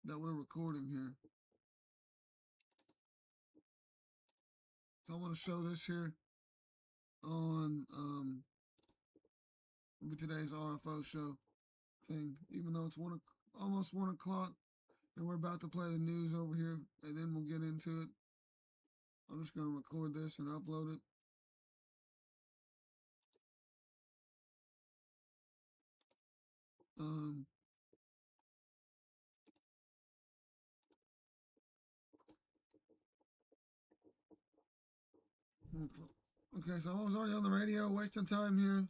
that we're recording here. So I want to show this here on today's RFO show thing, even though it's almost 1 o'clock, and we're about to play the news over here, and then we'll get into it. I'm just going to record this and upload it. Okay, so I was already on the radio, wasting time here.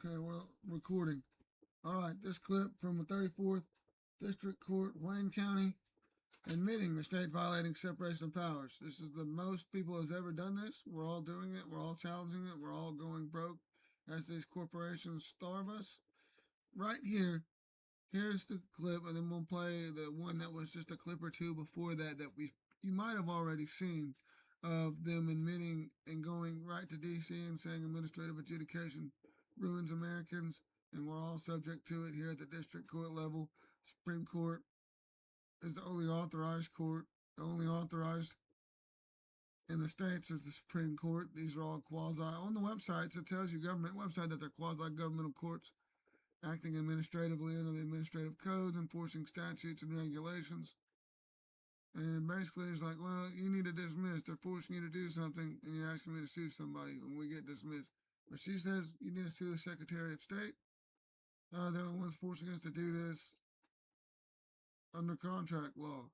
Okay, we're recording. All right, this clip from the 34th District Court, Wayne County, admitting the state violating separation of powers. This is the most people has ever done this. We're all doing it. We're all challenging it. We're all going broke as these corporations starve us. Right here, here's the clip, and then we'll play the one that was just a clip or two before that you might have already seen, of them admitting and going right to D.C. and saying administrative adjudication ruins Americans, and we're all subject to it here at the district court level. Supreme Court is the only authorized court, the only authorized in the states is the Supreme Court. These are all quasi. On the websites, it tells you, government website, that they're quasi-governmental courts acting administratively under the administrative codes, enforcing statutes and regulations. And basically, it's like, well, you need to dismiss. They're forcing you to do something, and you're asking me to sue somebody when we get dismissed. But she says you need to sue the Secretary of State. They're the ones forcing us to do this under contract law.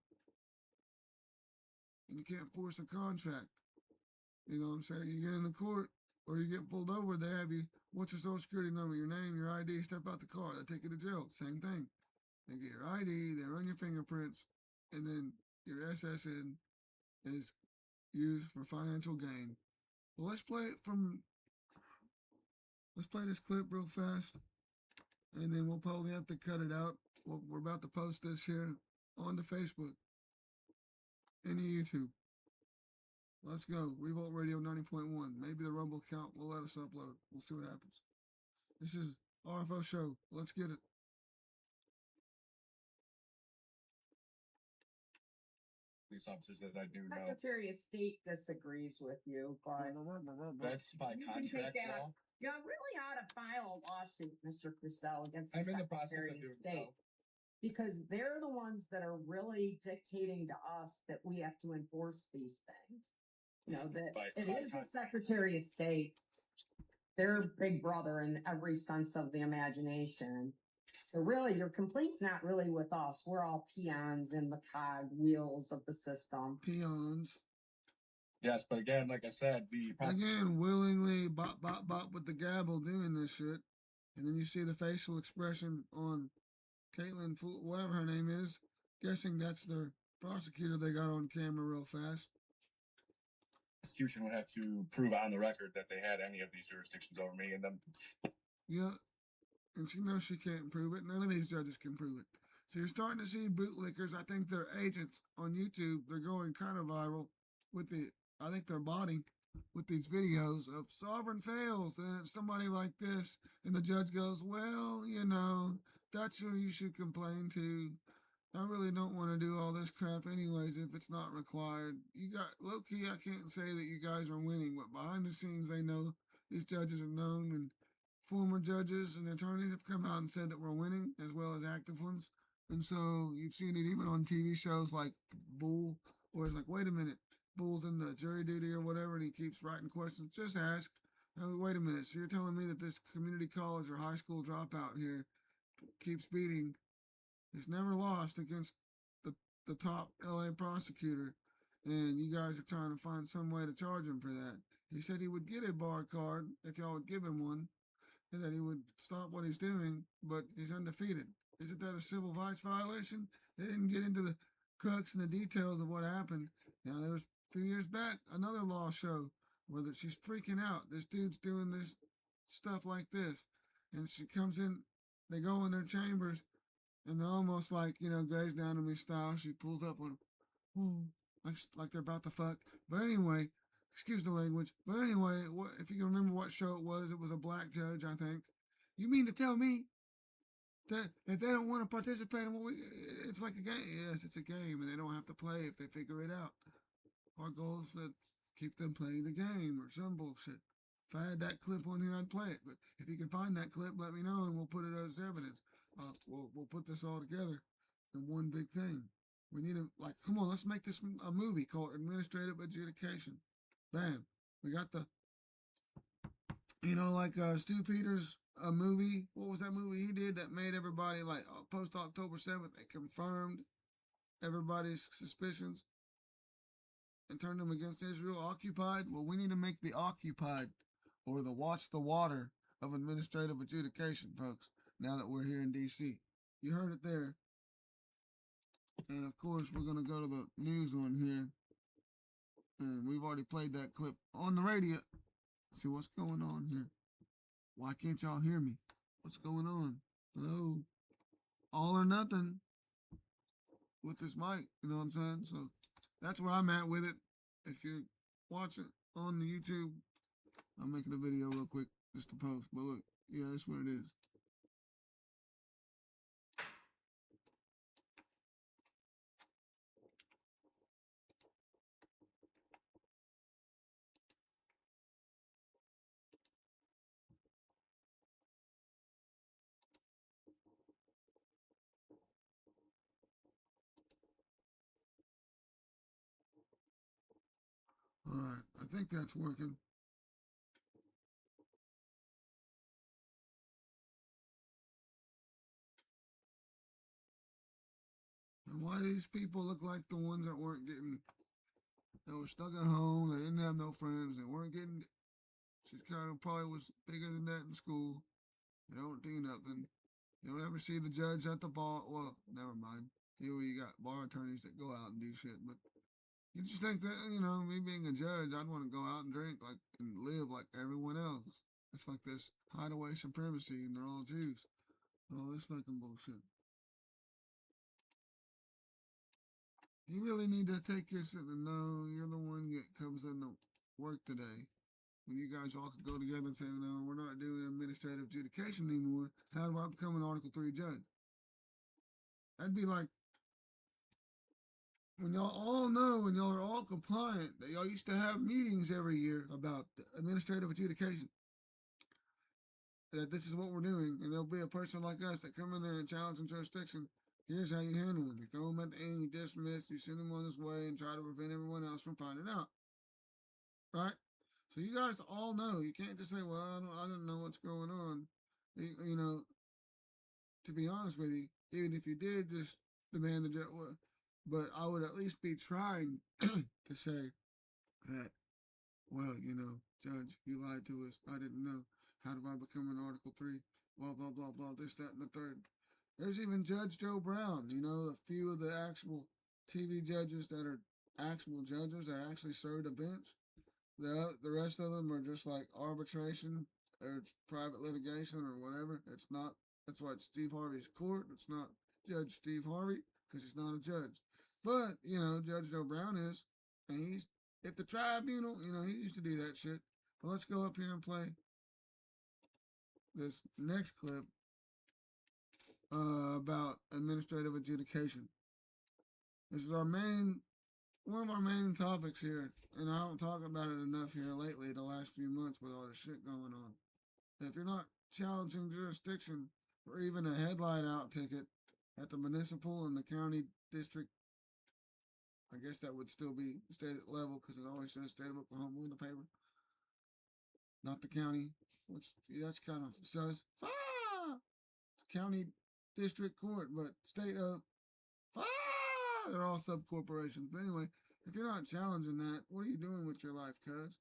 And you can't force a contract. You know what I'm saying? You get into court or you get pulled over, they have you, what's your social security number, your name, your ID, step out the car, they take you to jail. Same thing. They get your ID, they run your fingerprints, and then your SSN is used for financial gain. Well, let's play this clip real fast, and then we'll probably have to cut it out. We're about to post this here onto Facebook and YouTube. Let's go. Revolt Radio 90.1. Maybe the Rumble account will let us upload. We'll see what happens. This is RFO Show. Let's get it. Police officers that I do know. Secretary of State disagrees with you, but That's by contract law. you really ought to file a lawsuit, Mr. Crusoe, against the I'm in the process Secretary of of doing State. so. Because they're the ones that are really dictating to us that we have to enforce these things. You know, that it is the Secretary of State. They're big brother in every sense of the imagination. So really, your complaint's not really with us. We're all peons in the cog wheels of the system. Peons. Yes, but again, like I said, again, willingly bop, bop, bop with the gavel doing this shit. And then you see the facial expression on Caitlin, whatever her name is, guessing that's the prosecutor they got on camera real fast. Prosecution would have to prove on the record that they had any of these jurisdictions over me, and then yeah, and she knows she can't prove it. None of these judges can prove it. So you're starting to see bootlickers. I think they're agents on YouTube. They're going kind of viral with I think they're botting with these videos of sovereign fails, and it's somebody like this, and the judge goes, well, you know, that's who you should complain to. I really don't want to do all this crap anyways if it's not required. You got, low-key, I can't say that you guys are winning, but behind the scenes, they know these judges are known, and former judges and attorneys have come out and said that we're winning, as well as active ones. And so you've seen it even on TV shows like Bull, where it's like, wait a minute, Bull's in the jury duty or whatever, and he keeps writing questions. Just ask, oh, wait a minute, so you're telling me that this community college or high school dropout here keeps beating, he's never lost against the top LA prosecutor, and you guys are trying to find some way to charge him for that. He said he would get a bar card if y'all would give him one, and that he would stop what he's doing, but he's undefeated. Isn't that a civil rights violation? They didn't get into the crux and the details of what happened. Now, there was a few years back another law show where she's freaking out. This dude's doing this stuff like this, and she comes in. They go in their chambers, and they're almost like, Gaze Down to Me style. She pulls up on, ooh, like they're about to fuck. But anyway, excuse the language. But anyway, if you can remember what show it was a black judge, I think. You mean to tell me that if they don't want to participate in it's like a game? Yes, it's a game, and they don't have to play if they figure it out. Our goal is to keep them playing the game or some bullshit. If I had that clip on here, I'd play it. But if you can find that clip, let me know, and we'll put it as evidence. We'll put this all together in one big thing. We need to, come on, let's make this a movie called Administrative Adjudication. Bam. We got the, Stu Peters, a movie. What was that movie he did that made everybody, post October 7th, it confirmed everybody's suspicions and turned them against Israel? Occupied? Well, we need to make the Occupied or the Watch the Water of administrative adjudication, folks, now that we're here in D.C. You heard it there. And, of course, we're going to go to the news on here. And we've already played that clip on the radio. Let's see what's going on here. Why can't y'all hear me? What's going on? Hello? All or nothing with this mic, you know what I'm saying? So that's where I'm at with it. If you're watching on the YouTube, I'm making a video real quick just to post. But look, yeah, that's what it is. All right, I think that's working. And why do these people look like the ones that were stuck at home, they didn't have no friends, they weren't getting, she kind of probably was bigger than that in school. They don't do nothing. You don't ever see the judge at the bar. Well, never mind. Here you got bar attorneys that go out and do shit, but you just think that, me being a judge, I'd want to go out and drink and live like everyone else. It's like this hideaway supremacy, and they're all Jews. All this fucking bullshit. You really need to take your shit and know you're the one that comes into work today. When you guys all could go together and say, no, we're not doing administrative adjudication anymore. How do I become an Article 3 judge? That'd be like, when y'all all know and y'all are all compliant, that y'all used to have meetings every year about administrative adjudication. That this is what we're doing, and there'll be a person like us that come in there and challenge in jurisdiction. Here's how you handle them. You throw them at the end, you dismiss, you send them on his way, and try to prevent everyone else from finding out. Right? So you guys all know. You can't just say, well, I don't know what's going on. To be honest with you, even if you did just demand the judge, but I would at least be trying to say that, well, Judge, you lied to us. I didn't know. How do I become an Article 3? Blah, blah, blah, blah, this, that, and the third. There's even Judge Joe Brown, a few of the actual TV judges that are actual judges that actually served a bench. The rest of them are just like arbitration or it's private litigation or whatever. It's not, that's why it's Steve Harvey's court. It's not Judge Steve Harvey because he's not a judge. But, Judge Joe Brown is, and if the tribunal, he used to do that shit. But let's go up here and play this next clip about administrative adjudication. This is one of our main topics here, and I don't talk about it enough here lately the last few months with all this shit going on. If you're not challenging jurisdiction or even a headlight out ticket at the municipal and the county district, I guess that would still be state level because it always says state of Oklahoma in the paper. Not the county, which that's kind of sus. It's county district court, but state of they're all sub corporations. But anyway, if you're not challenging that, what are you doing with your life, cuz?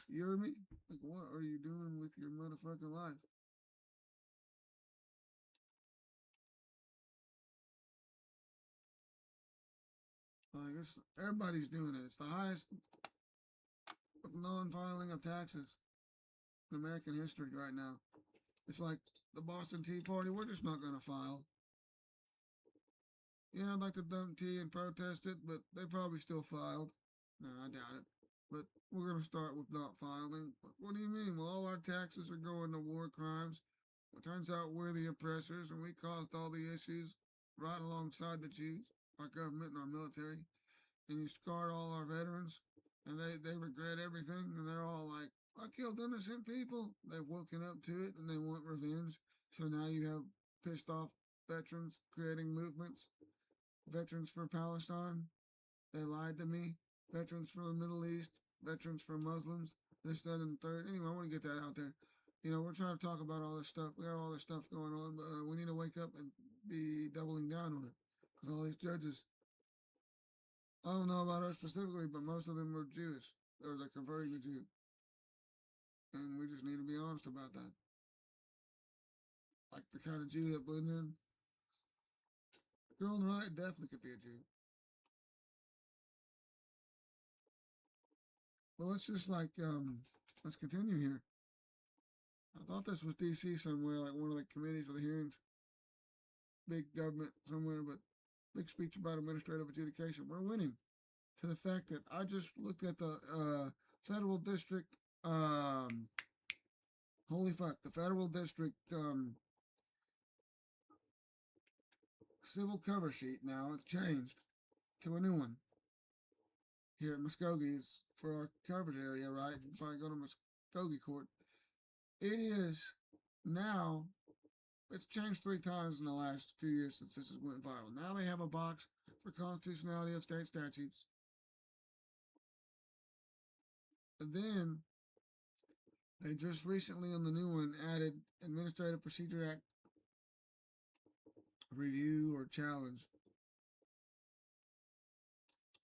You hear me? Like, what are you doing with your motherfucking life? it's everybody's doing it. It's the highest of non-filing of taxes in American history right now. It's like the Boston Tea Party. We're just not going to file. Yeah, I'd like to dump tea and protest it, but they probably still filed. No, I doubt it. But we're going to start with not filing. What do you mean? Well, all our taxes are going to war crimes. It turns out we're the oppressors and we caused all the issues right alongside the Jews, our government and our military. And you scarred all our veterans and they regret everything and they're all like, I killed innocent people. They've woken up to it and they want revenge. So now you have pissed off veterans creating movements. Veterans for Palestine, they lied to me. Veterans for the Middle East, veterans for Muslims, this, that, and the third. Anyway, I want to get that out there. You know, we're trying to talk about all this stuff. We have all this stuff going on, but we need to wake up and be doubling down on it. Because all these judges, I don't know about her specifically, but most of them are Jewish, or they're converting to Jew. And we just need to be honest about that. Like the kind of Jew that blends in. Girl on the right definitely could be a Jew. Well, let's just let's continue here. I thought this was DC somewhere, like one of the committees of the hearings. Big government somewhere, but big speech about administrative adjudication. We're winning to the fact that I just looked at the federal district, holy fuck, the federal district civil cover sheet now. It's changed to a new one. Here at Muskogee's for our coverage area, right? If I go to Muskogee Court, it is now, it's changed 3 times in the last few years since this went viral. Now they have a box for constitutionality of state statutes. And then they just recently on the new one added Administrative Procedure Act review or challenge.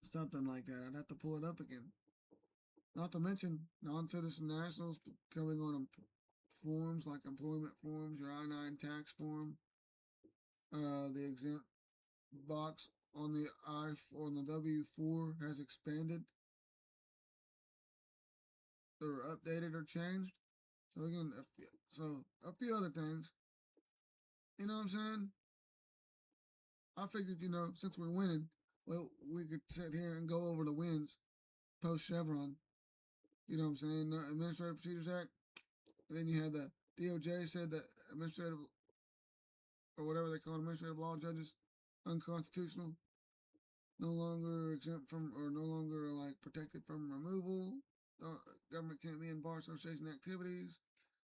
Something like that. I'd have to pull it up again. Not to mention non-citizen nationals coming on forms like employment forms, your I-9 tax form, the exempt box on the W-4 has expanded or updated or changed. So again, a few other things. You know what I'm saying? I figured, since we're winning, well, we could sit here and go over the wins post Chevron. You know what I'm saying? Administrative Procedures Act. And then you had the DOJ said that administrative, or whatever they call it, administrative law judges, unconstitutional, no longer exempt from, or no longer protected from removal. Government can't be in bar association activities.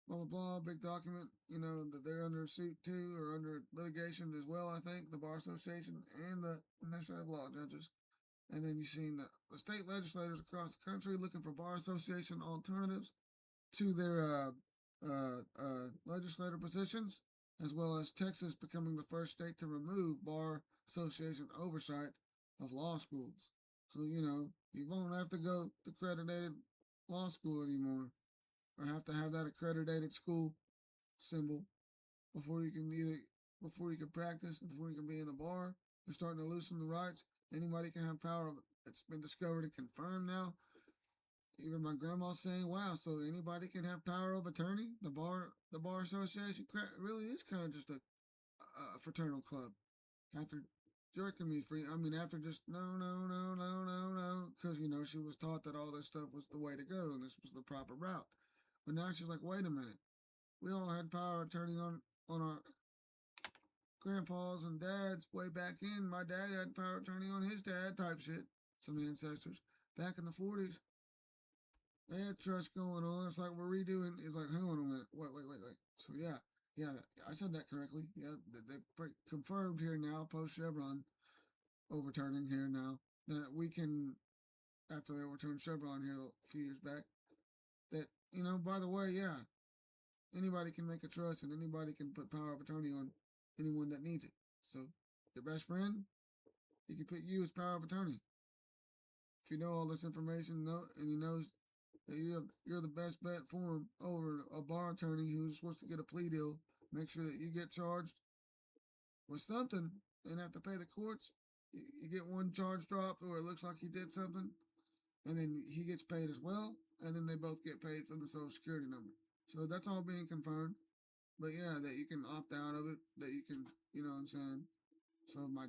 Blah, blah, blah. Big document, that they're under suit too, or under litigation as well, I think, the bar association and the administrative law judges. And then you've seen the state legislators across the country looking for bar association alternatives to their legislator positions, as well as Texas becoming the first state to remove bar association oversight of law schools. So, you won't have to go to accredited law school anymore, or have to have that accredited school symbol before you can practice, before you can be in the bar. They're starting to loosen the rights. Anybody can have power. It's been discovered and confirmed now. Even my grandma's saying, wow, so anybody can have power of attorney? The bar association really is kind of just a fraternal club. After jerking me free, after just no, because, she was taught that all this stuff was the way to go and this was the proper route. But now she's like, wait a minute. We all had power of attorney on our grandpas and dads way back in. My dad had power of attorney on his dad type shit. Some ancestors. Back in the 40s. They had trust going on. It's like we're redoing. It's like, hang on a minute. Wait. So yeah, I said that correctly. Yeah, they confirmed here now, post Chevron overturning here now, that we can, after they overturned Chevron here a few years back, that, by the way, yeah, anybody can make a trust and anybody can put power of attorney on anyone that needs it. So your best friend, he can put you as power of attorney. If you know all this information, and he knows that you're the best bet for him over a bar attorney who's supposed to get a plea deal, make sure that you get charged with something and have to pay the courts. you get one charge dropped or it looks like he did something, and then he gets paid as well, and then they both get paid from the Social Security number. So that's all being confirmed. But yeah, that you can opt out of it, that you can, you know what I'm saying? So if my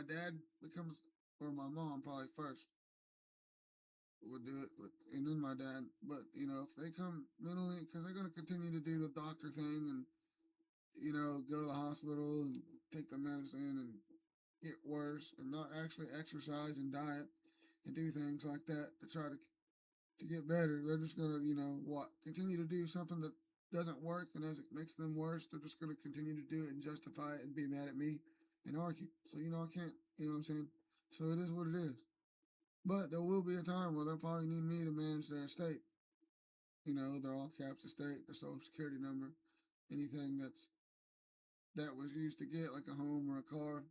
dad becomes, or my mom probably first would do it, and then my dad. But, you know, if they come mentally, because they're going to continue to do the doctor thing and, you know, go to the hospital and take the medicine and get worse and not actually exercise and diet and do things like that to try to get better. They're just gonna, you know, continue to do something that doesn't work, and as it makes them worse, they're just gonna continue to do it and justify it and be mad at me and argue. So, you know, I can't, you know what I'm saying? So it is what it is. But there will be a time where they'll probably need me to manage their estate. You know, their all caps estate, their social security number, anything that was used to get, like a home or a car.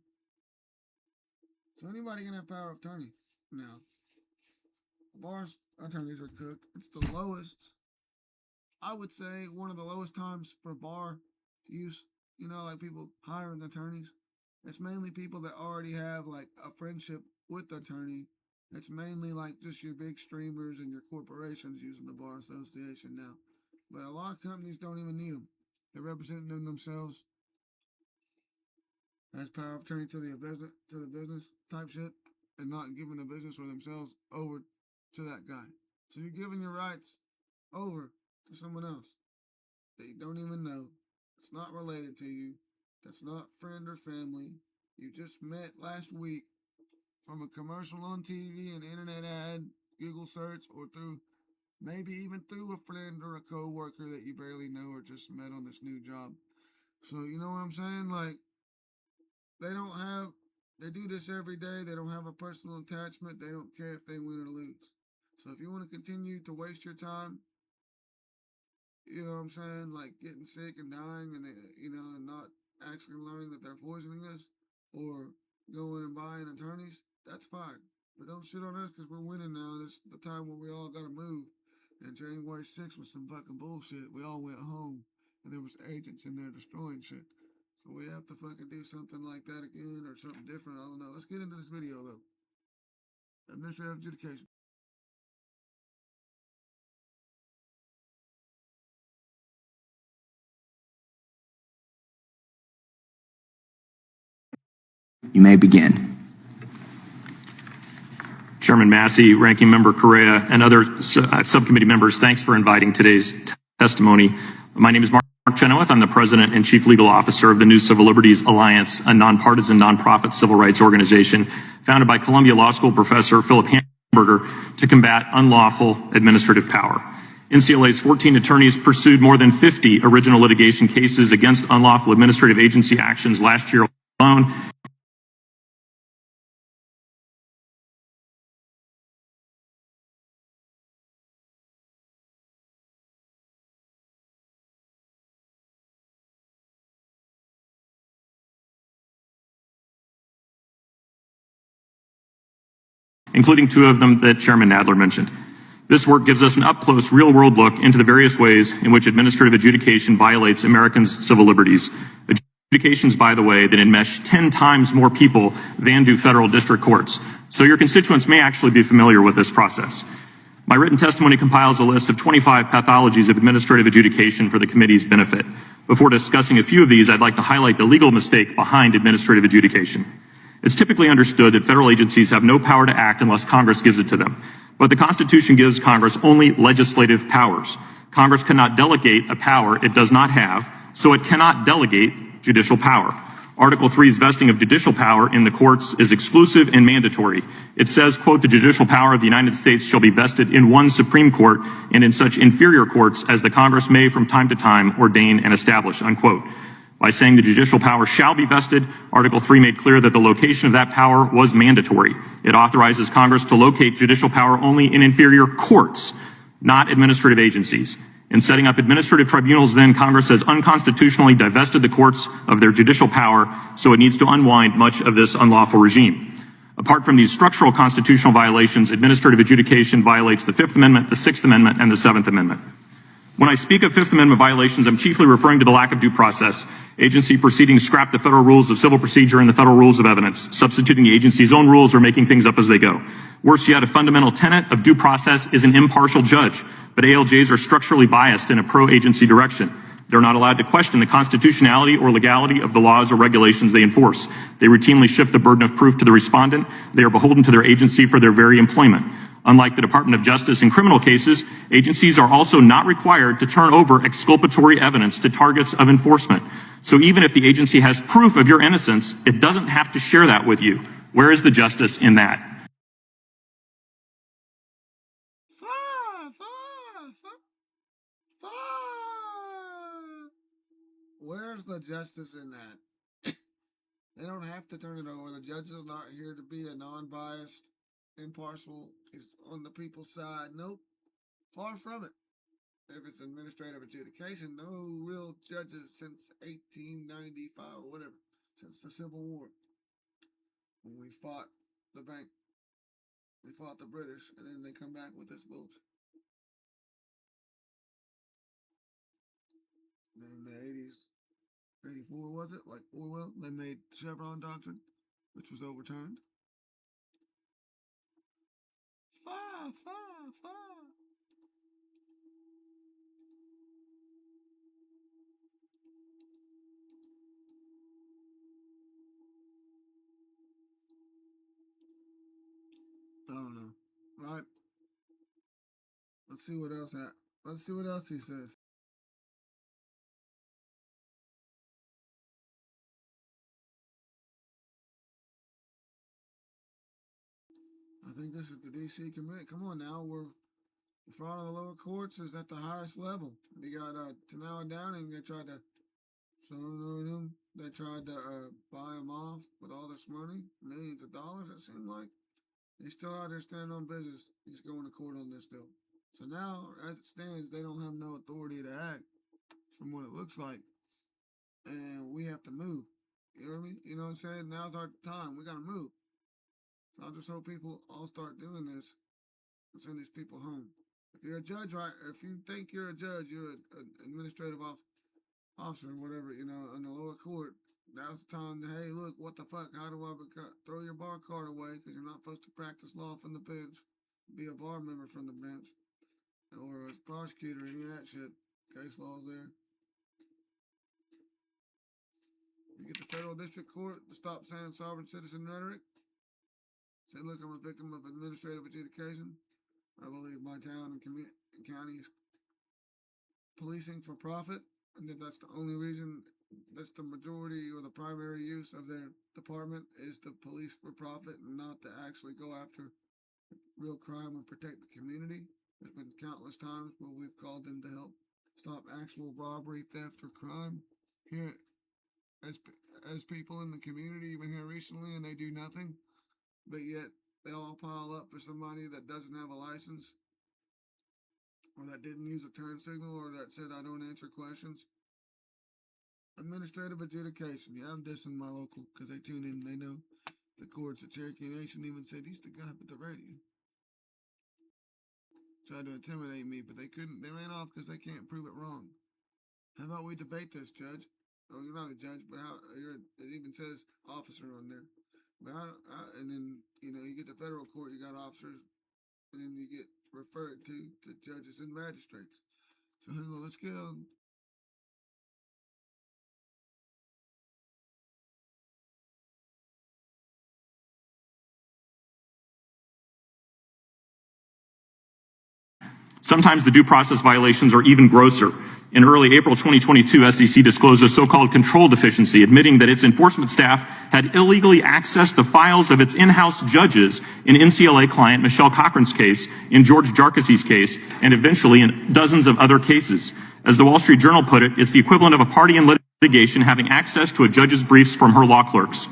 So anybody can have power of attorney now. Bar's attorneys are cooked. It's the lowest, I would say, one of the lowest times for bar use. You know, like people hiring attorneys. It's mainly people that already have like a friendship with the attorney. It's mainly like just your big streamers and your corporations using the bar association now. But a lot of companies don't even need them. They're representing them themselves as power of attorney to the business type shit, and not giving the business or themselves over to that guy. So you're giving your rights over to someone else that you don't even know. It's not related to you. That's not friend or family. You just met last week from a commercial on TV, an internet ad, Google search, or maybe even through a friend or a co-worker that you barely know or just met on this new job. So you know what I'm saying? Like, they do this every day. They don't have a personal attachment. They don't care if they win or lose. So if you want to continue to waste your time, you know what I'm saying, like getting sick and dying and, and not actually learning that they're poisoning us, or going and buying attorneys, that's fine. But don't shit on us because we're winning now. This is the time where we all got to move. And January 6th was some fucking bullshit. We all went home and there was agents in there destroying shit. So we have to fucking do something like that again or something different. I don't know. Let's get into this video though. Administrative adjudication. You may begin. Chairman Massey, Ranking Member Correa, and other subcommittee members, thanks for inviting today's testimony. My name is Mark Chenoweth. I'm the President and Chief Legal Officer of the New Civil Liberties Alliance, a nonpartisan, nonprofit civil rights organization founded by Columbia Law School professor Philip Hamburger to combat unlawful administrative power. NCLA's 14 attorneys pursued more than 50 original litigation cases against unlawful administrative agency actions last year alone, including 2 of them that Chairman Nadler mentioned. This work gives us an up-close, real-world look into the various ways in which administrative adjudication violates Americans' civil liberties. Adjudications, by the way, that enmesh 10 times more people than do federal district courts. So your constituents may actually be familiar with this process. My written testimony compiles a list of 25 pathologies of administrative adjudication for the committee's benefit. Before discussing a few of these, I'd like to highlight the legal mistake behind administrative adjudication. It's typically understood that federal agencies have no power to act unless Congress gives it to them. But the Constitution gives Congress only legislative powers. Congress cannot delegate a power it does not have, so it cannot delegate judicial power. Article 3's vesting of judicial power in the courts is exclusive and mandatory. It says, quote, "The judicial power of the United States shall be vested in one Supreme Court and in such inferior courts as the Congress may from time to time ordain and establish," unquote. By saying the judicial power shall be vested, Article 3 made clear that the location of that power was mandatory. It authorizes Congress to locate judicial power only in inferior courts, not administrative agencies. In setting up administrative tribunals, then, Congress has unconstitutionally divested the courts of their judicial power, so it needs to unwind much of this unlawful regime. Apart from these structural constitutional violations, administrative adjudication violates the 5th Amendment, the 6th Amendment, and the 7th Amendment. When I speak of Fifth Amendment violations, I'm chiefly referring to the lack of due process. Agency proceedings scrap the federal rules of civil procedure and the federal rules of evidence, substituting the agency's own rules or making things up as they go. Worse yet, a fundamental tenet of due process is an impartial judge, but ALJs are structurally biased in a pro-agency direction. They're not allowed to question the constitutionality or legality of the laws or regulations they enforce. They routinely shift the burden of proof to the respondent. They are beholden to their agency for their very employment. Unlike the Department of Justice in criminal cases, agencies are also not required to turn over exculpatory evidence to targets of enforcement. So even if the agency has proof of your innocence, it doesn't have to share that with you. Where is the justice in that? Where's the justice in that? They don't have to turn it over. The judge is not here to be a non-biased, impartial, is on the people's side. Nope. Far from it. If it's administrative adjudication, no real judges since 1895 or whatever, since the Civil War. When we fought the bank. We fought the British, and then they come back with this bullshit. In the 80s, 84 was it? Like Orwell, they made Chevron Doctrine, which was overturned. I don't know, right? Let's see what else. Let's see what else he says. I think this is the D.C. committee. Come on now, we're in front of the lower courts is at the highest level. They got Tanao Downing. They tried to buy him off with all this money, millions of dollars. It seemed like he's still out there standing on business. He's going to court on this deal. So now, as it stands, they don't have no authority to act, from what it looks like, and we have to move. You hear me? You know what I'm saying? Now's our time. We got to move. So I just hope people all start doing this and send these people home. If you're a judge, right? Or if you think you're a judge, you're an administrative officer or whatever, you know, in the lower court, now's the time to, hey, look, what the fuck? How do I throw your bar card away because you're not supposed to practice law from the bench, be a bar member from the bench, or as prosecutor, any of that shit. Case law's there. You get the federal district court to stop saying sovereign citizen rhetoric. Say, look, I'm a victim of administrative adjudication. I believe my town and county is policing for profit, and that's the only reason, that's the majority or the primary use of their department is to police for profit and not to actually go after real crime and protect the community. There's been countless times where we've called them to help stop actual robbery, theft, or crime here as people in the community, even here recently, and they do nothing. But yet, they all pile up for somebody that doesn't have a license, or that didn't use a turn signal, or that said, I don't answer questions. Administrative adjudication. Yeah, I'm dissing my local, because they tune in and they know the courts at Cherokee Nation even said, he's the guy with the radio. Tried to intimidate me, but they couldn't. They ran off because they can't prove it wrong. How about we debate this, Judge? Oh, you're not a judge, but it even says officer on there. But and then, you know, you get the federal court, you got officers, and then you get referred to judges and magistrates. So hang on, let's get on. Sometimes the due process violations are even grosser. In early April 2022, SEC disclosed a so-called control deficiency, admitting that its enforcement staff had illegally accessed the files of its in-house judges in NCLA client Michelle Cochran's case, in George Jarkis's case, and eventually in dozens of other cases. As the Wall Street Journal put it, it's the equivalent of a party in litigation having access to a judge's briefs from her law clerks.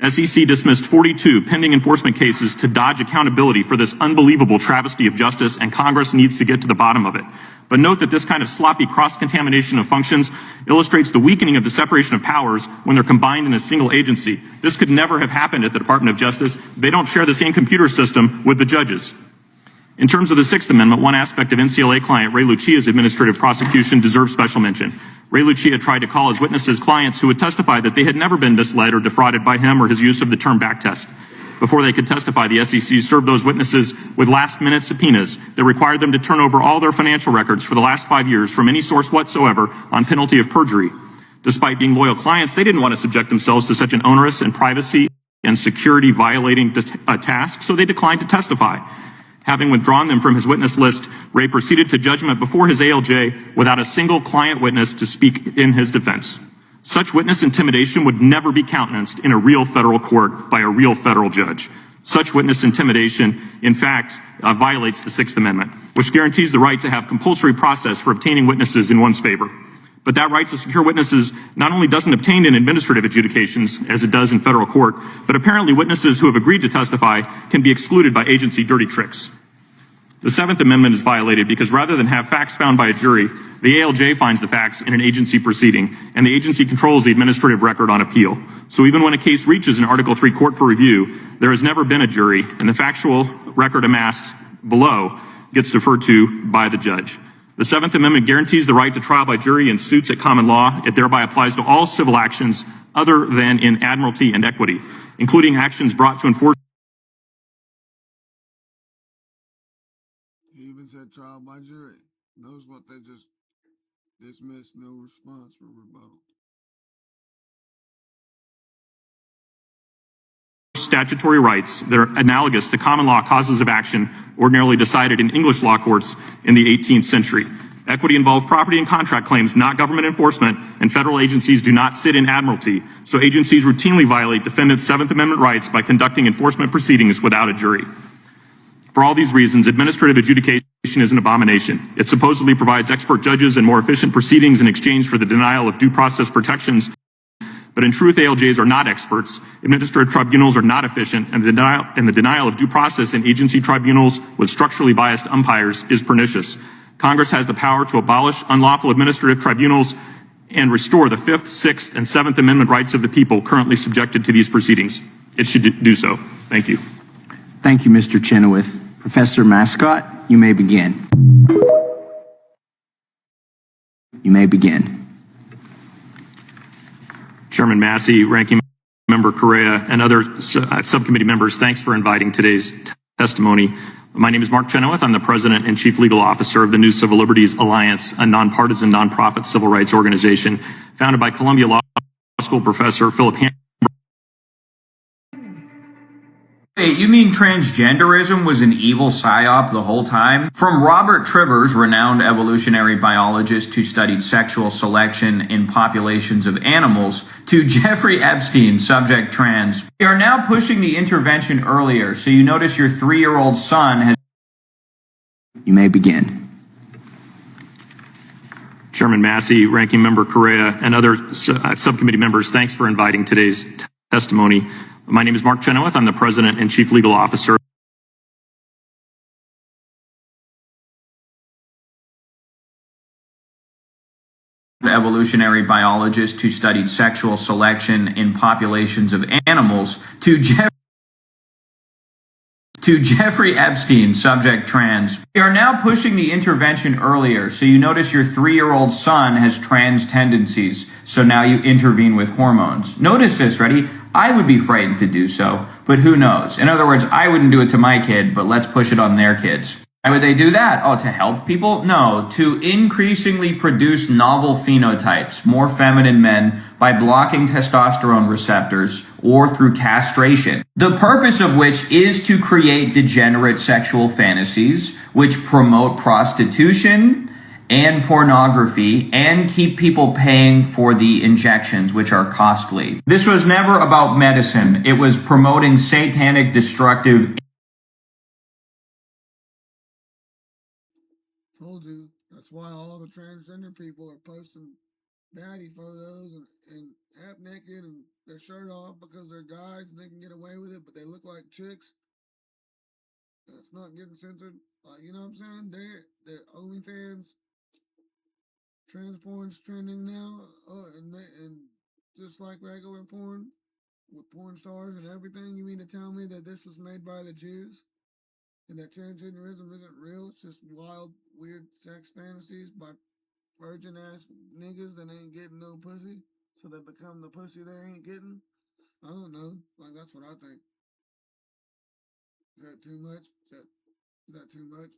SEC dismissed 42 pending enforcement cases to dodge accountability for this unbelievable travesty of justice, and Congress needs to get to the bottom of it. But note that this kind of sloppy cross-contamination of functions illustrates the weakening of the separation of powers when they're combined in a single agency. This could never have happened at the Department of Justice. They don't share the same computer system with the judges. In terms of the Sixth Amendment, one aspect of NCLA client Ray Lucia's administrative prosecution deserves special mention. Ray Lucia tried to call as witnesses clients who would testify that they had never been misled or defrauded by him or his use of the term backtest. Before they could testify, the SEC served those witnesses with last-minute subpoenas that required them to turn over all their financial records for the last 5 years from any source whatsoever on penalty of perjury. Despite being loyal clients, they didn't want to subject themselves to such an onerous and privacy and security violating task, so they declined to testify. Having withdrawn them from his witness list, Ray proceeded to judgment before his ALJ without a single client witness to speak in his defense. Such witness intimidation would never be countenanced in a real federal court by a real federal judge. Such witness intimidation, in fact, violates the Sixth Amendment, which guarantees the right to have compulsory process for obtaining witnesses in one's favor. But that right to secure witnesses not only doesn't obtain in administrative adjudications, as it does in federal court, but apparently witnesses who have agreed to testify can be excluded by agency dirty tricks. The Seventh Amendment is violated because rather than have facts found by a jury, the ALJ finds the facts in an agency proceeding, and the agency controls the administrative record on appeal. So even when a case reaches an Article III court for review, there has never been a jury, and the factual record amassed below gets deferred to by the judge. The Seventh Amendment guarantees the right to trial by jury in suits at common law. It thereby applies to all civil actions other than in admiralty and equity, including actions brought to enforce. He even said trial by jury. Notice what they just dismissed, no response for rebuttal. Statutory rights that are analogous to common law causes of action ordinarily decided in English law courts in the 18th century. Equity involved property and contract claims, not government enforcement, and federal agencies do not sit in admiralty, so agencies routinely violate defendants' Seventh Amendment rights by conducting enforcement proceedings without a jury. For all these reasons, administrative adjudication is an abomination. It supposedly provides expert judges and more efficient proceedings in exchange for the denial of due process protections. But in truth, ALJs are not experts, administrative tribunals are not efficient, and the denial of due process in agency tribunals with structurally biased umpires is pernicious. Congress has the power to abolish unlawful administrative tribunals and restore the Fifth, Sixth, and Seventh Amendment rights of the people currently subjected to these proceedings. It should do so. Thank you. Thank you, Mr. Chenoweth. Professor Mascott, you may begin. You may begin. Chairman Massey, Ranking Member Correa, and other subcommittee members, thanks for inviting today's testimony. My name is Mark Chenoweth. I'm the President and Chief Legal Officer of the New Civil Liberties Alliance, a nonpartisan, nonprofit civil rights organization founded by Columbia Law School professor Philip Hammer. Wait, you mean transgenderism was an evil psyop the whole time? From Robert Trivers, renowned evolutionary biologist who studied sexual selection in populations of animals, to Jeffrey Epstein, subject trans. We are now pushing the intervention earlier, so you notice your 3-year-old son has... You may begin. Chairman Massey, Ranking Member Correa, and other subcommittee members, thanks for inviting today's testimony. My name is Mark Chenoweth. I'm the President and Chief Legal Officer. Evolutionary biologist who studied sexual selection in populations of animals, to Jeffrey Epstein, subject trans. We are now pushing the intervention earlier, so you notice your 3-year-old son has trans tendencies, so now you intervene with hormones. Notice this, ready? I would be frightened to do so, but who knows? In other words, I wouldn't do it to my kid, but let's push it on their kids. Why would they do that? Oh, to help people? No, to increasingly produce novel phenotypes, more feminine men, by blocking testosterone receptors or through castration. The purpose of which is to create degenerate sexual fantasies, which promote prostitution and pornography and keep people paying for the injections, which are costly. This was never about medicine. It was promoting satanic, destructive... Told you. That's why all the transgender people are posting baddie photos and half naked and their shirt off because they're guys and they can get away with it, but they look like chicks. That's not getting censored. You know what I'm saying? They're OnlyFans. Trans porn's trending now, and just like regular porn, with porn stars and everything. You mean to tell me that this was made by the Jews? and that transgenderism isn't real. It's just wild, weird sex fantasies by virgin ass niggas that ain't getting no pussy, so they become the pussy they ain't getting. I don't know. Like that's what I think. Is that too much? Is that too much?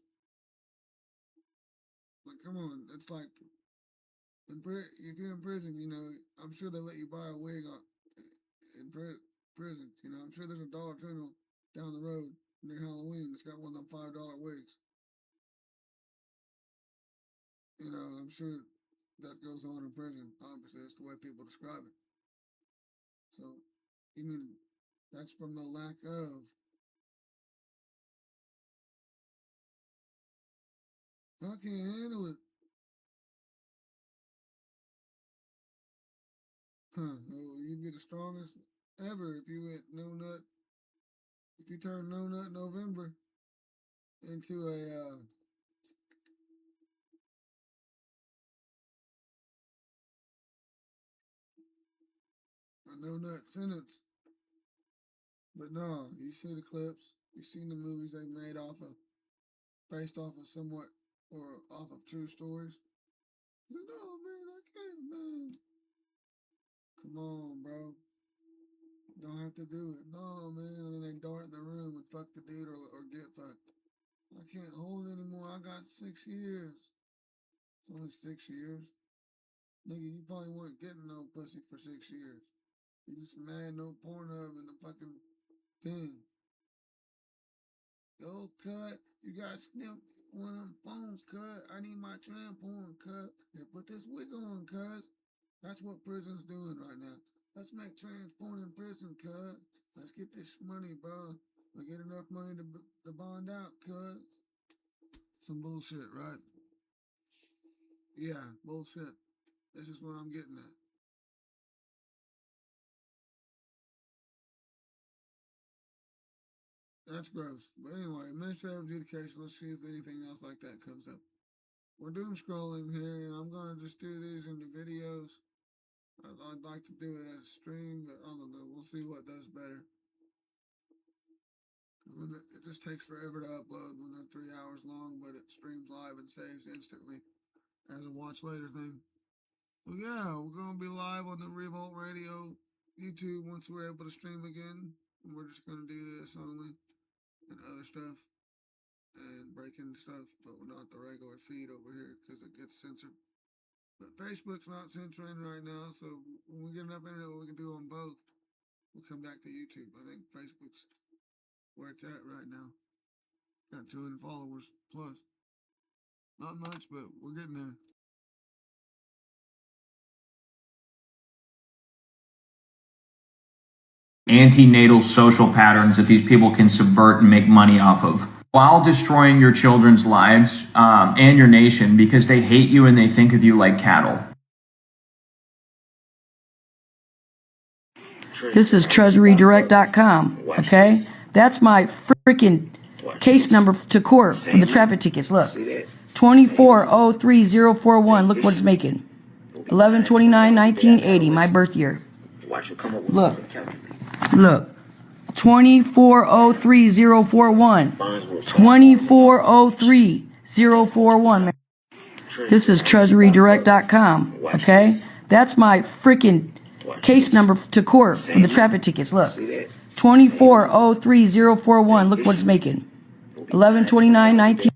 Like, come on. It's like if you're in prison, I'm sure they let you buy a wig in prison. I'm sure there's a Dollar General down the road near Halloween that's got one of them $5 wigs. I'm sure that goes on in prison. Obviously, that's the way people describe it. So, you mean that's from the lack of. I can't handle it. Huh? Well, you'd be the strongest ever if you went no nut. If you turn no nut November into a no nut sentence. But no, you see the clips. You seen the movies they made based off of somewhat or off of true stories. No, man, I can't, man. Come on, bro. Don't have to do it. No, man. And then they dart in the room and fuck the dude or get fucked. I can't hold anymore. I got 6 years. It's only 6 years. Nigga, you probably weren't getting no pussy for 6 years. You just mad no Pornhub in the fucking thing. Yo, cut. You got snip one of them phones, cut. I need my tram porn, cut. Yeah, put this wig on, cuz. That's what prison's doing right now. Let's make trans porn in prison, cuz. Let's get this money, bro. We get enough money to bond out, cuz. Some bullshit, right? Yeah, bullshit. This is what I'm getting at. That's gross. But anyway, administrative adjudication. Let's see if anything else like that comes up. We're doom scrolling here, and I'm gonna just do these into videos. I'd like to do it as a stream, but I don't know. We'll see what does better. It just takes forever to upload when they're 3 hours long, but it streams live and saves instantly as a watch later thing. So yeah, we're gonna be live on the Revolt Radio YouTube once we're able to stream again. And we're just gonna do this only and other stuff and breaking stuff, but not the regular feed over here because it gets censored. But Facebook's not censoring right now, so when we get enough internet what we can do on both, we'll come back to YouTube. I think Facebook's where it's at right now. Got 200 followers plus. Not much, but we're getting there. Antenatal social patterns that these people can subvert and make money off of while destroying your children's lives and your nation because they hate you and they think of you like cattle. This is treasurydirect.com, okay? That's my freaking case number to court for the traffic tickets. Look, 2403041. Look what it's making. 11/29/1980, my birth year. Look. 2403041. 2403041. This is treasurydirect.com, okay? That's my freaking case number to court for the traffic tickets. Look, 2403041. Look what it's making. 11/29/19.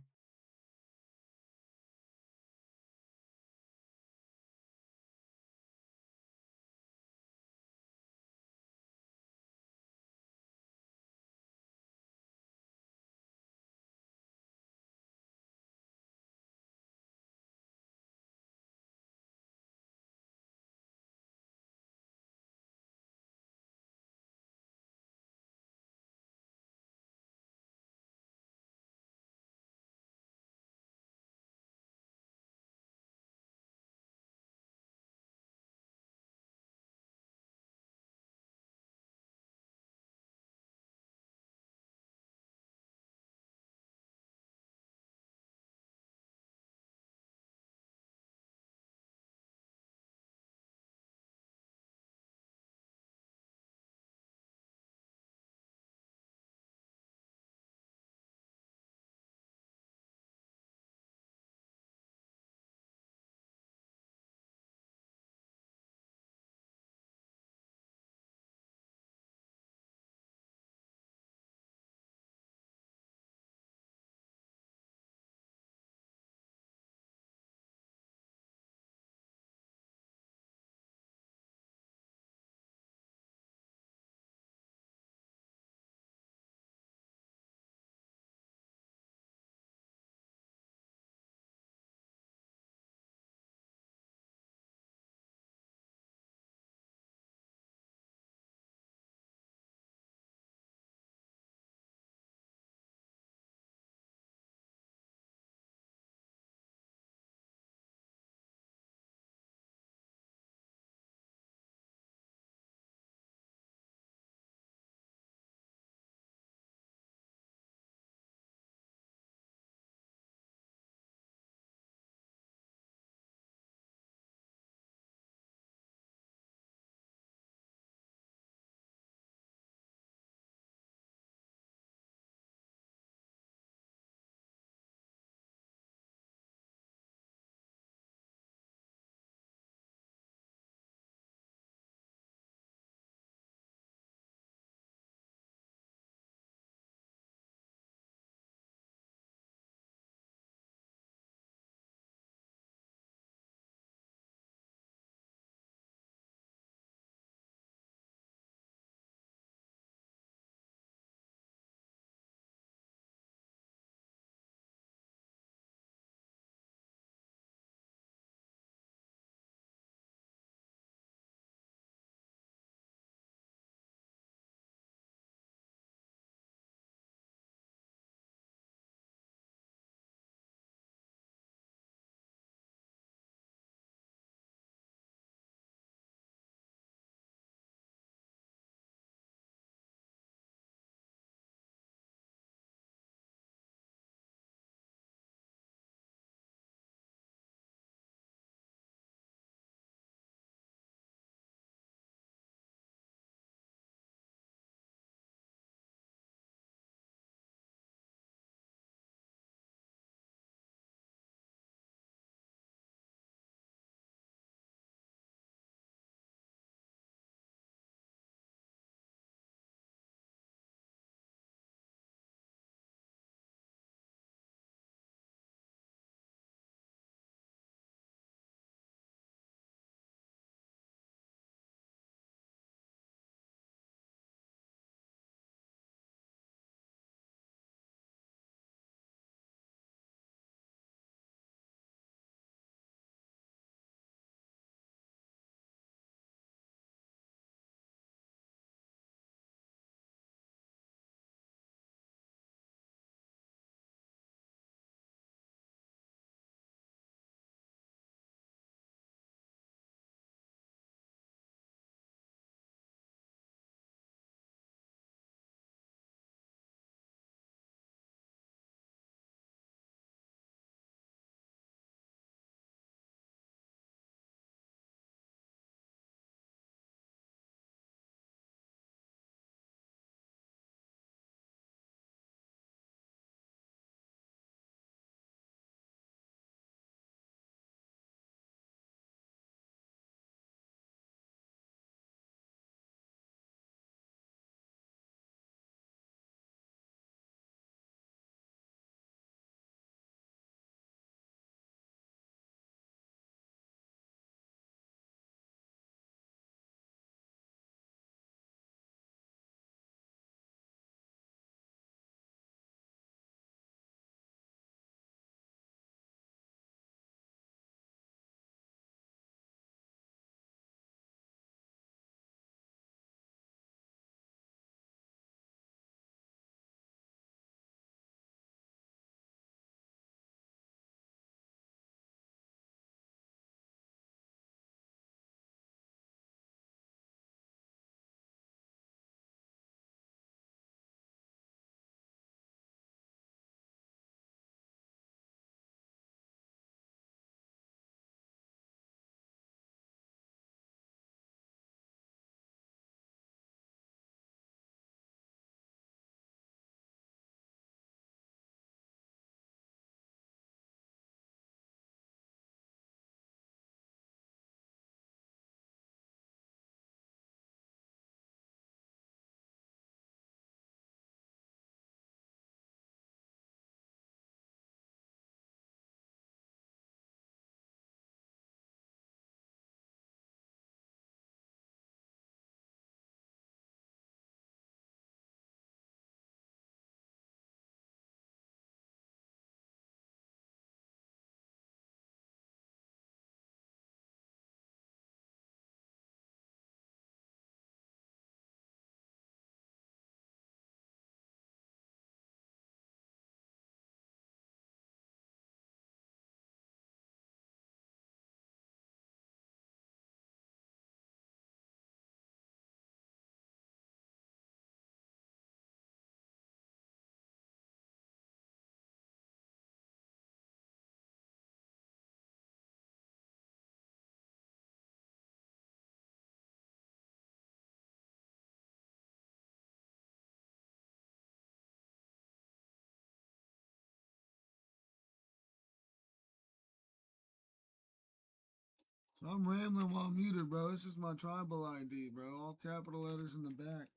So I'm rambling while I'm muted, bro. This is my tribal ID, bro. All capital letters in the back.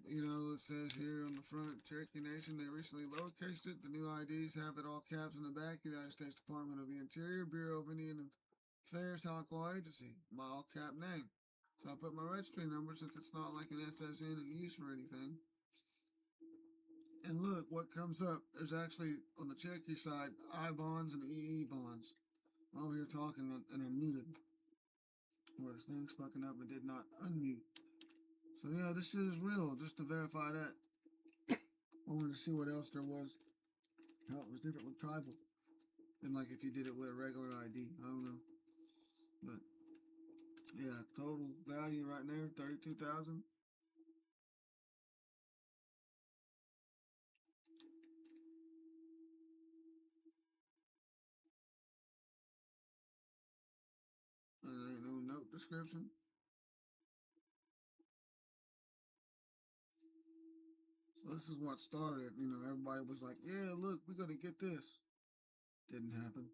You know, it says here on the front, Cherokee Nation, they recently lowercased it. The new IDs have it all caps in the back. United States Department of the Interior, Bureau of Indian Affairs, Alcohol Agency. My all cap name. So I put my registry number since it's not like an SSN in use for anything. And look what comes up. There's actually, on the Cherokee side, I bonds and EE bonds. I'm over here talking and I'm muted. Or this thing's fucking up and did not unmute. So yeah, this shit is real. Just to verify that. I wanted to see what else there was. How it was different with tribal. And like if you did it with a regular ID. I don't know. But yeah, total value right there, 32,000. And there ain't no note description. So this is what started. You know, everybody was like, yeah, look, we're gonna get this. Didn't happen.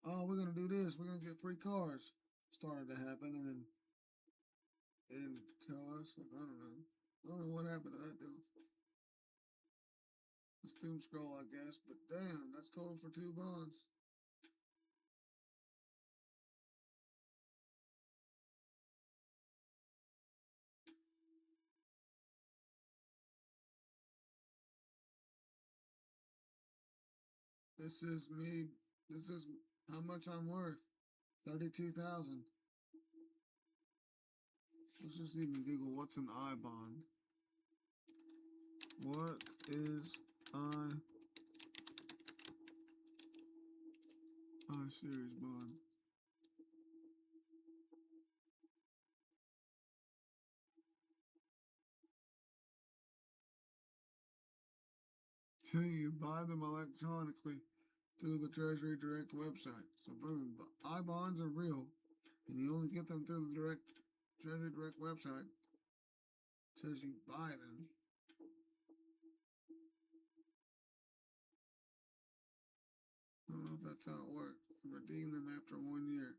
Oh, we're gonna do this. We're gonna get free cars. Started to happen, and then they didn't tell us. Like, I don't know. I don't know what happened to that deal. Let's doom scroll, I guess. But damn, that's total for 2 bonds. This is me. This is how much I'm worth. 32,000. Let's just even Google what's an I bond. What is I series bond? So you buy them electronically through the Treasury Direct website. So boom, I bonds are real, and you only get them through the Treasury Direct website. It says you buy them. I don't know if that's how it works. You can redeem them after 1 year.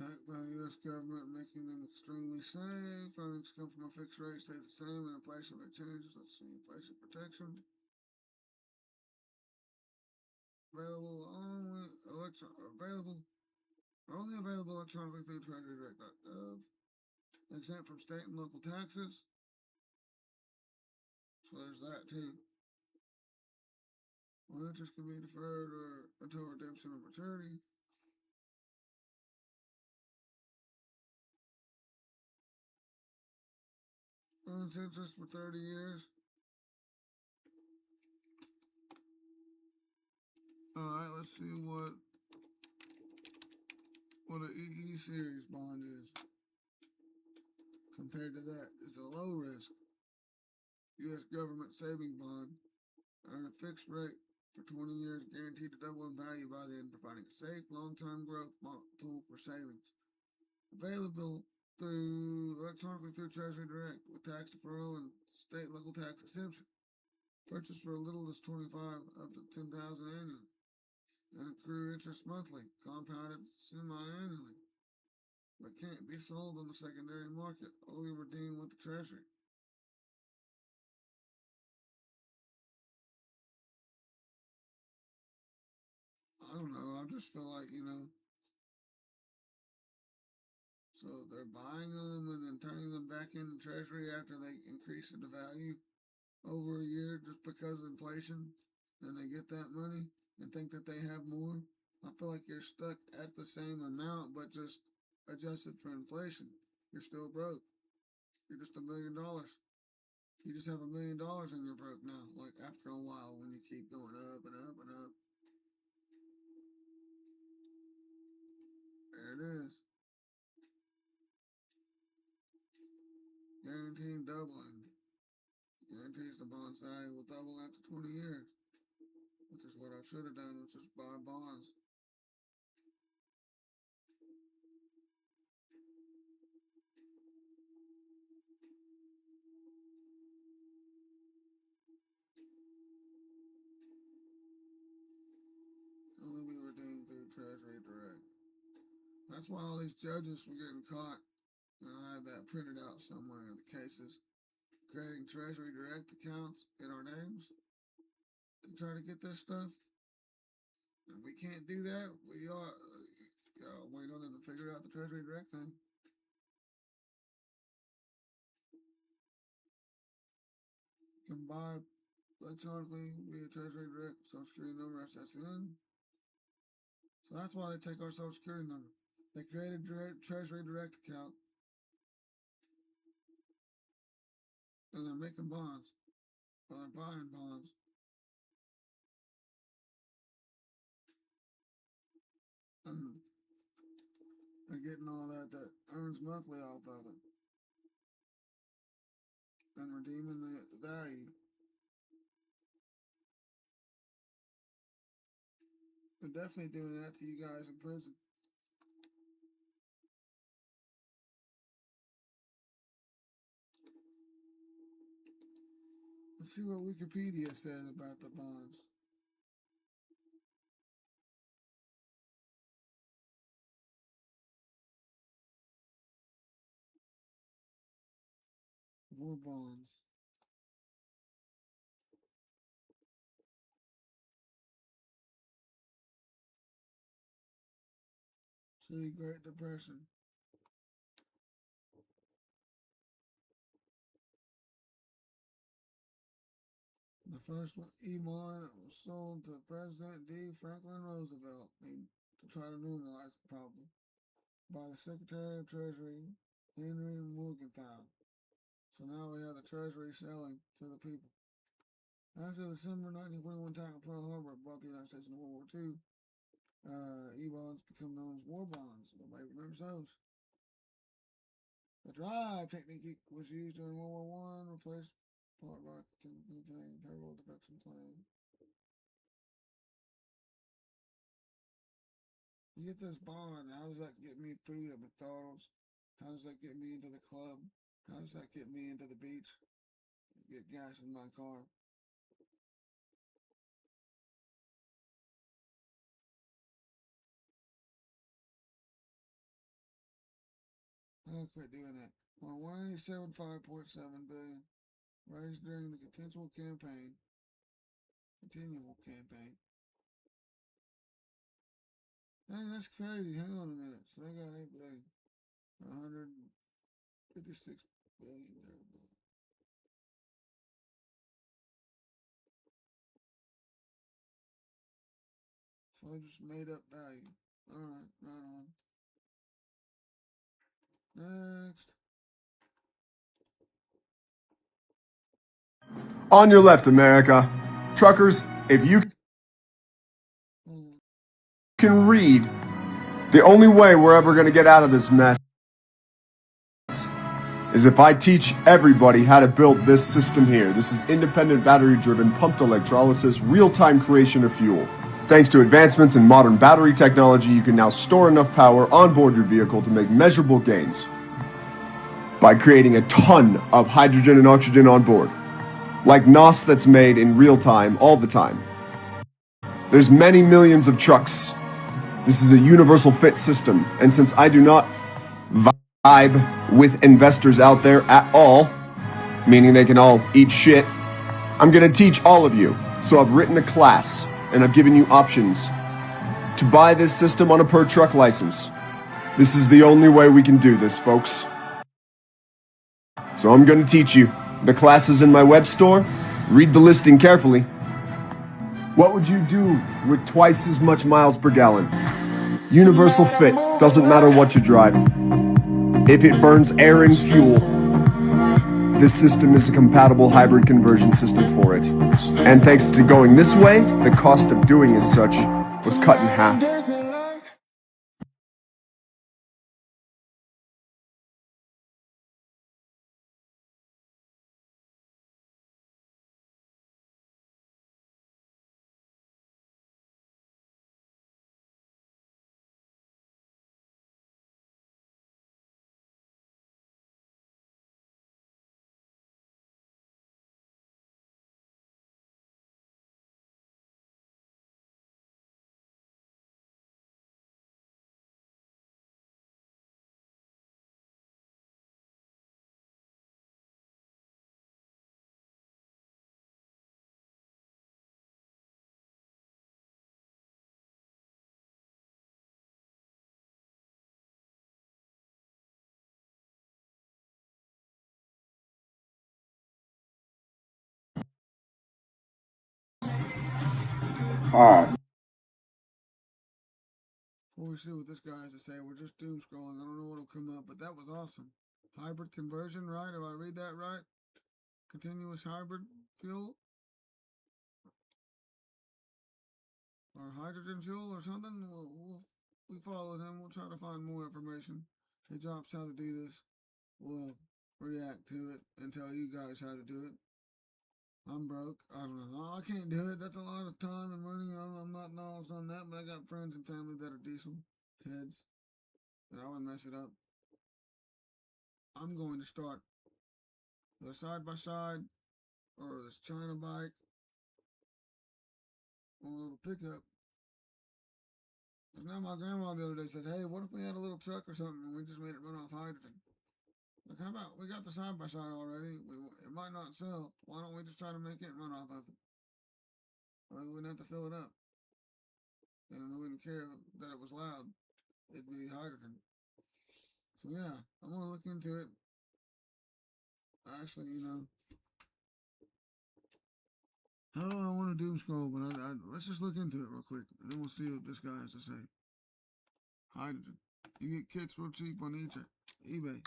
Backed by the U.S. government, making them extremely safe. Earnings come from a fixed rate, stays the same, and inflation rate changes. Let's see, inflation protection. Available only available electronically through treasurydirect.gov. Exempt from state and local taxes. So there's that too. All interest can be deferred or until redemption or maturity. Earns interest for 30 years. Alright, let's see what an EE series bond is. Compared to that, it's a low risk U.S. government saving bond. Earn a fixed rate for 20 years, guaranteed to double in value by then, providing a safe, long-term growth tool for savings. Available electronically through Treasury Direct with tax deferral and state and local tax exemption. Purchase for as little as $25 up to $10,000 annually, and accrue interest monthly, compounded semi-annually, but can't be sold on the secondary market. Only redeemed with the Treasury. I don't know. I just feel like, so they're buying them and then turning them back into Treasury after they increase in the value over a year just because of inflation, and they get that money and think that they have more. I feel like you're stuck at the same amount, but just adjusted for inflation. You're still broke. You're just $1 million. You just have $1 million and you're broke now. Like after a while, when you keep going up and up and up. There it is. Guaranteed doubling. Guarantees the bond's value will double after 20 years. Which is what I should have done, which is buy bonds. Treasury Direct. That's why all these judges were getting caught. And I have that printed out somewhere, the cases. Creating Treasury Direct accounts in our names to try to get this stuff. And we can't do that. We are wait on them to figure out the Treasury Direct thing. You can buy electronically via Treasury Direct Social Security number SSN. So that's why they take our Social Security number. They created a Treasury Direct account. And they're making bonds. Or they're buying bonds. And they're getting all that earns monthly off of it. And redeeming the value. They're definitely doing that to you guys in prison. Let's see what Wikipedia says about the bonds. War bonds. See, Great Depression. The first one, E-bond, was sold to President D. Franklin Roosevelt to try to normalize it, probably, by the Secretary of Treasury, Henry Morgenthau. So now we have the Treasury selling to the people. After the December 1941 attack on Pearl Harbor brought the United States into World War II, E-bonds become known as war bonds. Nobody remembers those. The drive technique was used during World War I, replaced part by campaign, payroll deduction plan. You get this bond, how does that get me food at McDonald's? How does that get me into the club? How does that get me into the beach? Get gas in my car. I'll quit doing that. On 187.5 billion raised during the continual campaign. Hey, that's crazy. Hang on a minute. So they got 8 billion. 156 billion there. So I just made up value. Alright, right on. Next. On your left, America. Truckers, if you can read, the only way we're ever going to get out of this mess is if I teach everybody how to build this system here. This is independent battery-driven pumped electrolysis, real-time creation of fuel. Thanks to advancements in modern battery technology, you can now store enough power on board your vehicle to make measurable gains by creating a ton of hydrogen and oxygen on board. Like NOS that's made in real time all the time. There's many millions of trucks. This is a universal fit system, and since I do not vibe with investors out there at all, meaning they can all eat shit, I'm gonna teach all of you. So I've written a class, and I've given you options to buy this system on a per truck license. This is the only way we can do this, folks. So I'm gonna teach you. The class is in my web store. Read the listing carefully. What would you do with twice as much miles per gallon? Universal fit, doesn't matter what you drive. If it burns air and fuel, this system is a compatible hybrid conversion system for it. And thanks to going this way, the cost of doing as such was cut in half. Alright. Before we see what this guy has to say, we're just doom scrolling. I don't know what'll come up, but that was awesome. Hybrid conversion, right? If I read that right? Continuous hybrid fuel? Or hydrogen fuel or something? We follow him. We'll try to find more information. He drops how to do this. We'll react to it and tell you guys how to do it. I'm broke. I don't know. I can't do it. That's a lot of time and money. I'm not knowledgeable on that, but I got friends and family that are diesel heads. I wouldn't mess it up. I'm going to start with a side by side or this China bike or a little pickup. Because now my grandma the other day said, hey, what if we had a little truck or something and we just made it run off hydrogen? Like, how about we got the side by side already? It might not sell. Why don't we just try to make it run off of it? We wouldn't have to fill it up. And we wouldn't care that it was loud. It'd be hydrogen. So yeah, I'm gonna look into it. Actually, I want to doom scroll, but let's just look into it real quick, and then we'll see what this guy has to say. Hydrogen. You get kits real cheap on eBay.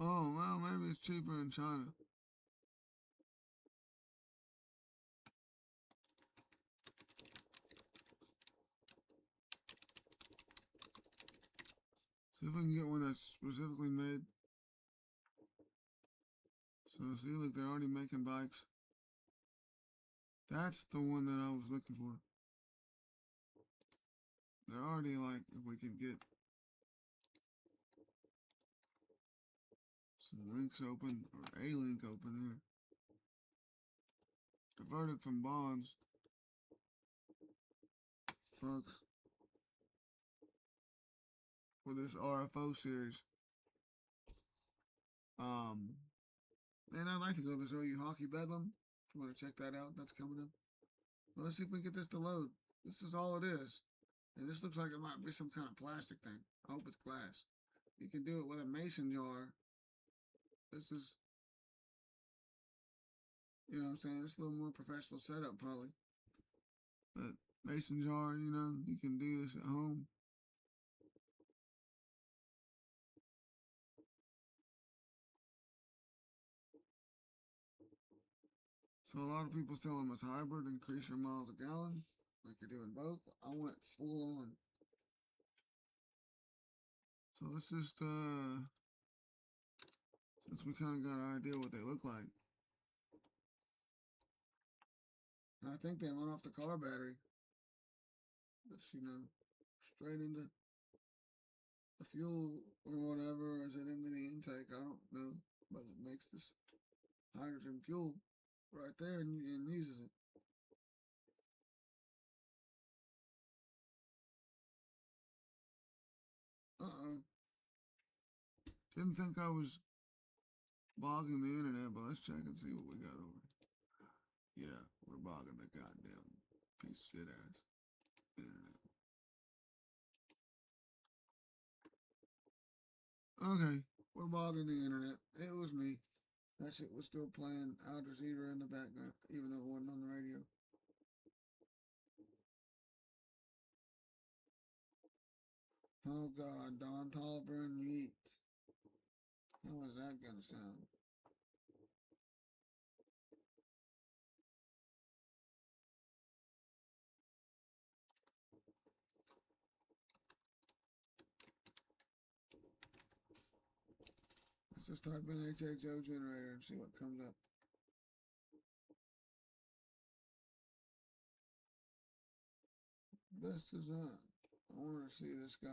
Oh, well, maybe it's cheaper in China. See if we can get one that's specifically made. So see, look, they're already making bikes. That's the one that I was looking for. They're already like, if we can get some links open, or a link open here. Diverted from bonds. Folks. For this RFO series. Man, I'd like to go to Show You Hockey Bedlam. If you want to check that out, that's coming up. Well, let's see if we can get this to load. This is all it is. And this looks like it might be some kind of plastic thing. I hope it's glass. You can do it with a mason jar. This is, you know what I'm saying? It's a little more professional setup, probably. But mason jar, you can do this at home. So a lot of people sell them as hybrid, increase your miles a gallon, like you're doing both. I want it full on. So let's just, since we kind of got an idea what they look like. And I think they run off the car battery. Just, straight into the fuel or whatever, or is it into the intake? I don't know. But it makes this hydrogen fuel right there and uses it. Didn't think I was bogging the internet, but let's check and see what we got over. Yeah, we're bogging the goddamn piece of shit ass internet. Okay, we're bogging the internet. It was me. That shit was still playing Al Jazeera in the background, even though it wasn't on the radio. Oh God, Don Tolliver and Yeet. How is that gonna sound? Let's just type in HHO generator and see what comes up. Best design. I want to see this guy.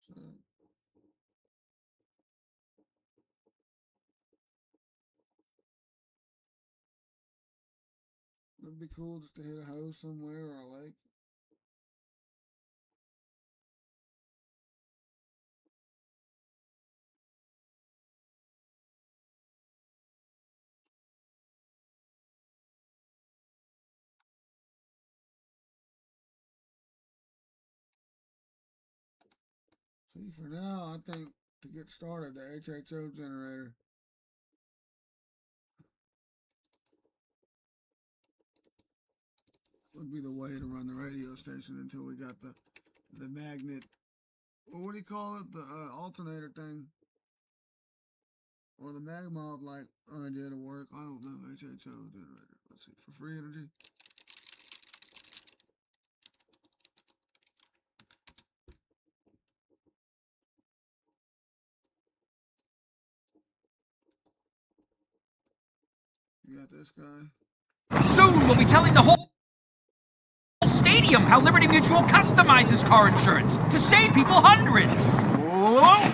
So, it'd be cool just to hit a hose somewhere or a lake. See, for now, I think to get started, the HHO generator would be the way to run the radio station until we got the magnet, or what do you call it, the alternator thing, or the mag mob like idea to work. I don't know. HHO generator. Let's see, for free energy. You got this guy. Soon we'll be telling the whole stadium how Liberty Mutual customizes car insurance to save people hundreds. Whoa.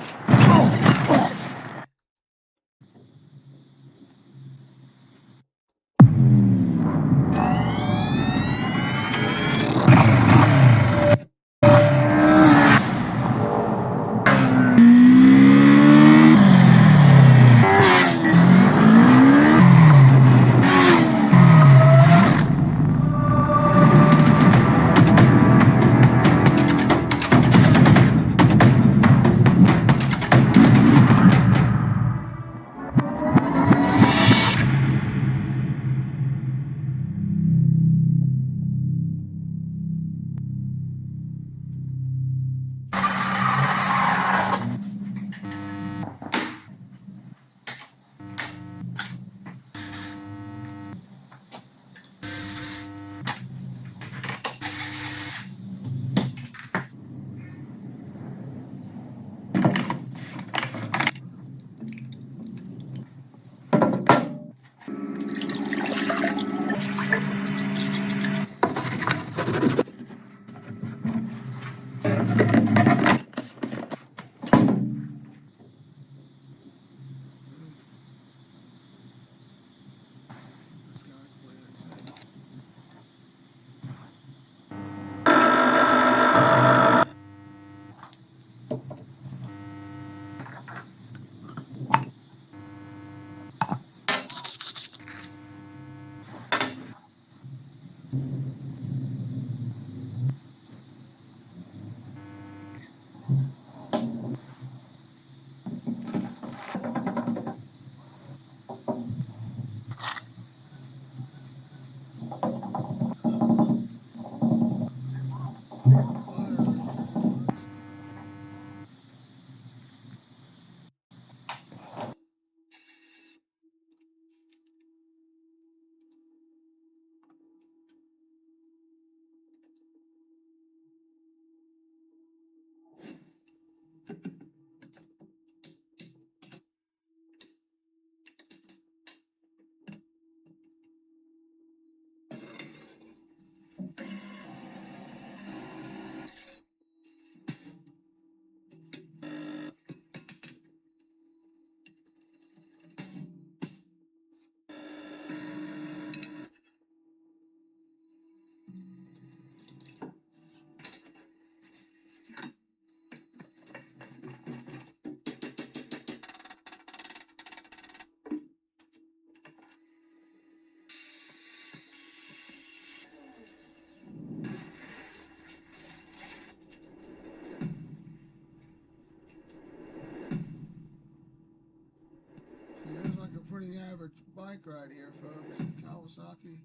This guy's playing insane. Here's like a pretty average bike right here, folks. Kawasaki.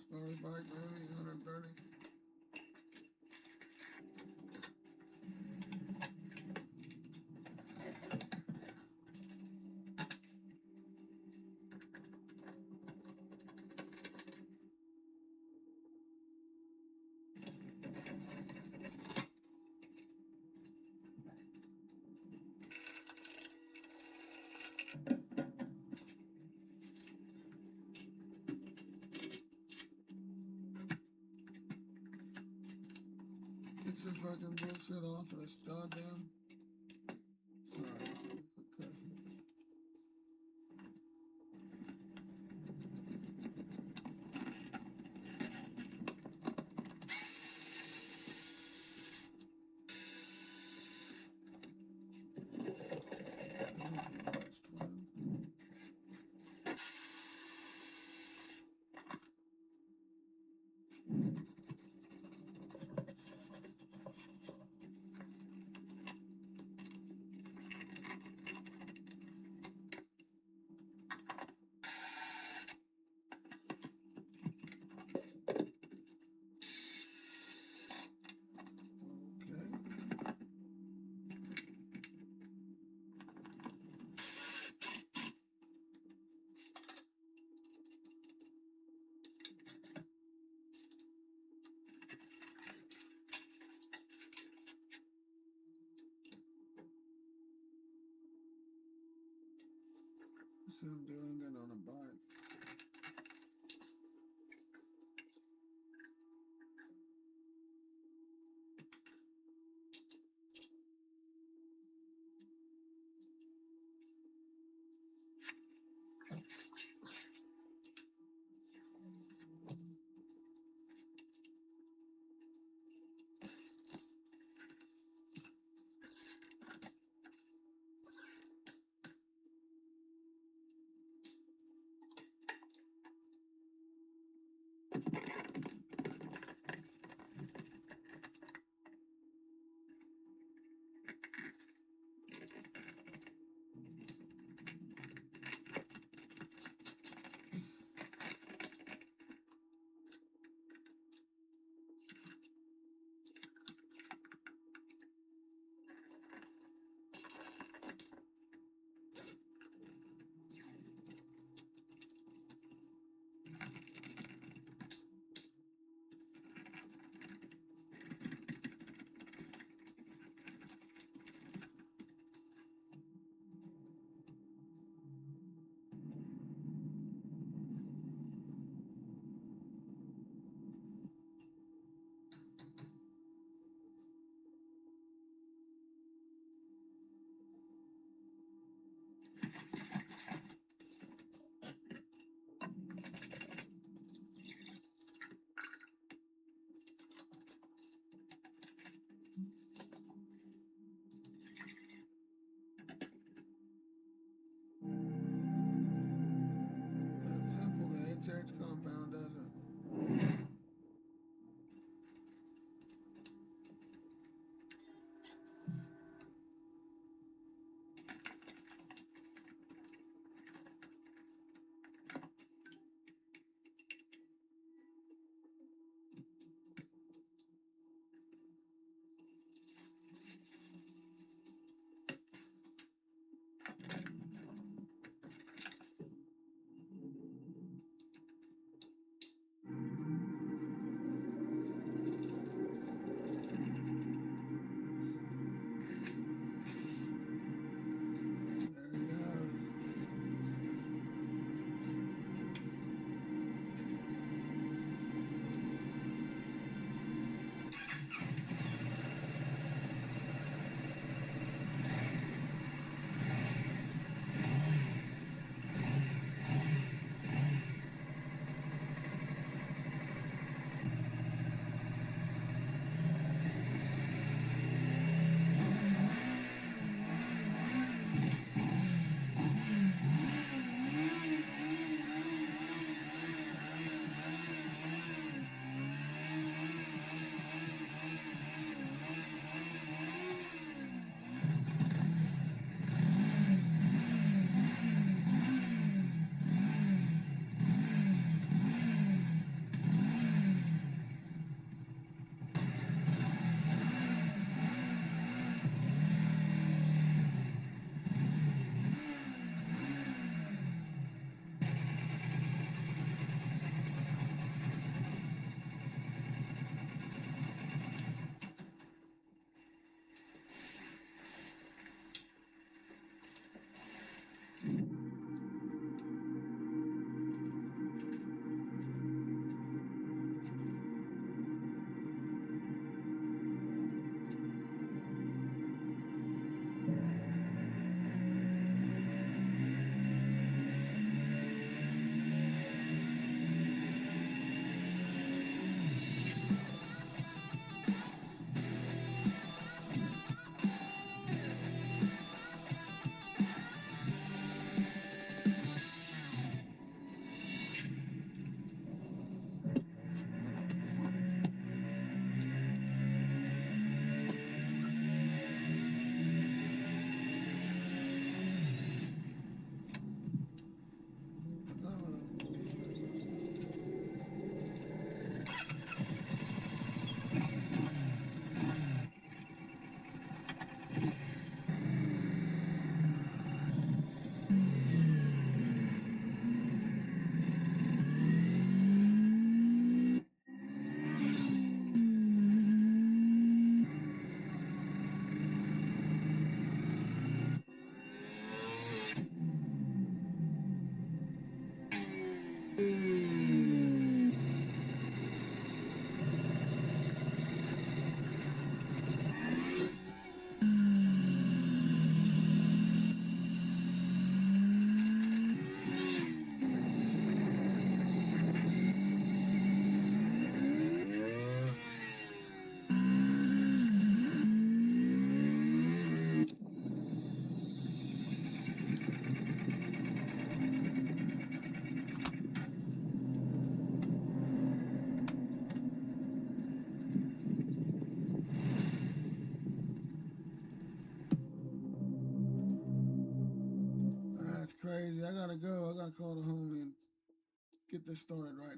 Starter bike, maybe 130. Get your fucking bullshit off of this goddamn. Sorry, quit cussing. What's him doing it on a bike? That's crazy. I gotta go. I gotta call the homie and get this started right